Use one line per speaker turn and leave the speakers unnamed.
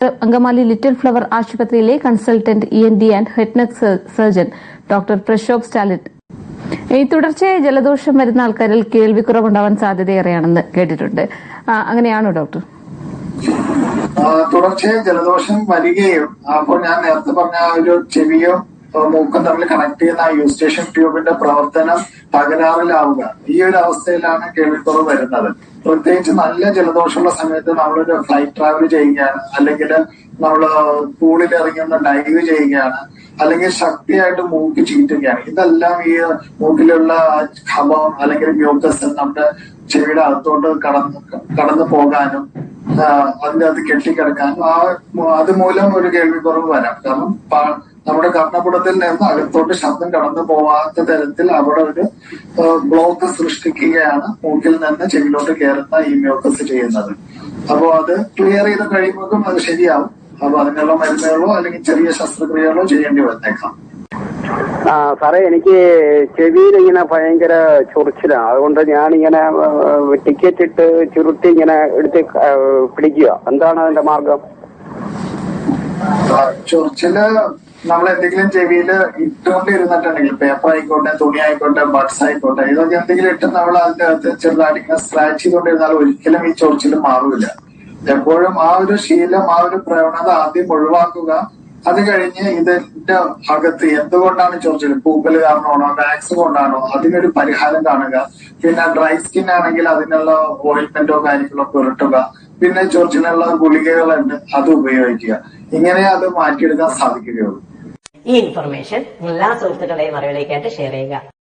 Angamaly little flower ആശുപത്രിയിലെ consultant ENT and head neck surgeon doctor Prashobh Stalin ഈ തുടർച്ചയായ ജലദോഷം വരുന്ന ആൾക്കാരിൽ കേൾവിക്കുറവുണ്ടാവാൻ സാധ്യതയേറെയാണെന്ന് കേട്ടിട്ടുണ്ട്. അങ്ങനെയാണോ ഡോക്ടർ?
തുടർച്ചയായ ജലദോഷം വരികയും അപ്പോൾ ഞാൻ നേരത്തെ പറഞ്ഞ ഒരു ചെവിയോ മൂക്കും തമ്മിൽ കണക്ട് ചെയ്യുന്ന ആ യൂസ്റ്റേഷൻ ട്യൂബിന്റെ പ്രവർത്തനം തകരാറിലാവുക, ഈ ഒരു അവസ്ഥയിലാണ് കേൾവിക്കുറവ് വരുന്നത്. പ്രത്യേകിച്ച് നല്ല ജലദോഷമുള്ള സമയത്ത് നമ്മളൊരു ഫ്ലൈറ്റ് ട്രാവൽ ചെയ്യുകയാണ്, അല്ലെങ്കിൽ നമ്മൾ പൂളിൽ ഇറങ്ങി ഒന്ന് ഡൈവ് ചെയ്യുകയാണ്, അല്ലെങ്കിൽ ശക്തിയായിട്ട് മൂക്ക് ചീറ്റുകയാണ്. ഇതെല്ലാം ഈ മൂക്കിലുള്ള ഖബം അല്ലെങ്കിൽ മ്യൂക്കസ് നമ്മുടെ ചെവിയുടെ അകത്തോട്ട് കടന്നു പോകാനും അതിനകത്ത് കെട്ടിക്കിടക്കാനും അതുമൂലം ഒരു കേൾവിക്കുറവ് വരാം. കാരണം നമ്മുടെ കർണപുടത്തിൽ നിന്ന് അകത്തോട്ട് ശബ്ദം കടന്നു പോവാത്ത തരത്തിൽ അവിടെ ഒരു ബ്ലോക്ക് സൃഷ്ടിക്കുകയാണ് മൂക്കിൽ നിന്ന് ചെവിയിലോട്ട് കയറുന്ന ഈ മ്യൂക്കസ് ചെയ്യുന്നത്. അപ്പോൾ അത് ക്ലിയർ ചെയ്ത് കഴിയുമ്പോഴും അത് ശരിയാവും. അപ്പൊ അതിനുള്ള മരുന്നുകളോ അല്ലെങ്കിൽ ചെറിയ ശസ്ത്രക്രിയകളോ ചെയ്യേണ്ടി വന്നേക്കാം.
സാറേ, എനിക്ക് ചെവിയിൽ ഇങ്ങനെ ഭയങ്കര ചൊറിച്ചിലാണ്. അതുകൊണ്ട് ഞാനിങ്ങനെ ടിക്കറ്റ് ഇട്ട് ചുരുട്ടി ഇങ്ങനെ എടുത്ത് പിടിക്കുക. എന്താണ് അതിന്റെ മാർഗം?
ചൊറിച്ചില് നമ്മൾ എന്തെങ്കിലും ചെവിയിൽ ഇട്ടുകൊണ്ടിരുന്നിട്ടുണ്ടെങ്കിൽ, പേപ്പർ ആയിക്കോട്ടെ, തുണി ആയിക്കോട്ടെ, ബഡ്സ് ആയിക്കോട്ടെ, ഇതൊക്കെ എന്തെങ്കിലും ഇട്ട് നമ്മൾ അതിന്റെ അകത്ത് ചെറുതായിട്ട് ഇങ്ങനെ സ്ക്രാച്ച് ചെയ്തുകൊണ്ടിരുന്നാൽ ഒരിക്കലും ഈ ചൊറിച്ചിൽ മാറൂല. എപ്പോഴും ആ ഒരു ശീലം, ആ ഒരു പ്രവണത ആദ്യം ഒഴിവാക്കുക. അത് കഴിഞ്ഞ് ഇതിന്റെ അകത്ത് എന്തുകൊണ്ടാണ് ചൊറിച്ചിൽ, പൂപ്പല് കാരണമാണോ, വാക്സ് കൊണ്ടാണോ, അതിനൊരു പരിഹാരം കാണുക. പിന്നെ ഡ്രൈ സ്കിൻ ആണെങ്കിൽ അതിനുള്ള ഓയിൽമെന്റോ കാര്യങ്ങളോ പുരട്ടുക. പിന്നെ ചൊറിച്ചിലുള്ള ഗുളികകളുണ്ട്, അത് ഉപയോഗിക്കുക. ഇങ്ങനെ അത് മാറ്റിയെടുക്കാൻ സാധിക്കുകയുള്ളൂ.
ഈ ഇൻഫർമേഷൻ എല്ലാ സുഹൃത്തുക്കളുടെയും അറിവിലേക്കായിട്ട് ഷെയർ ചെയ്യുക.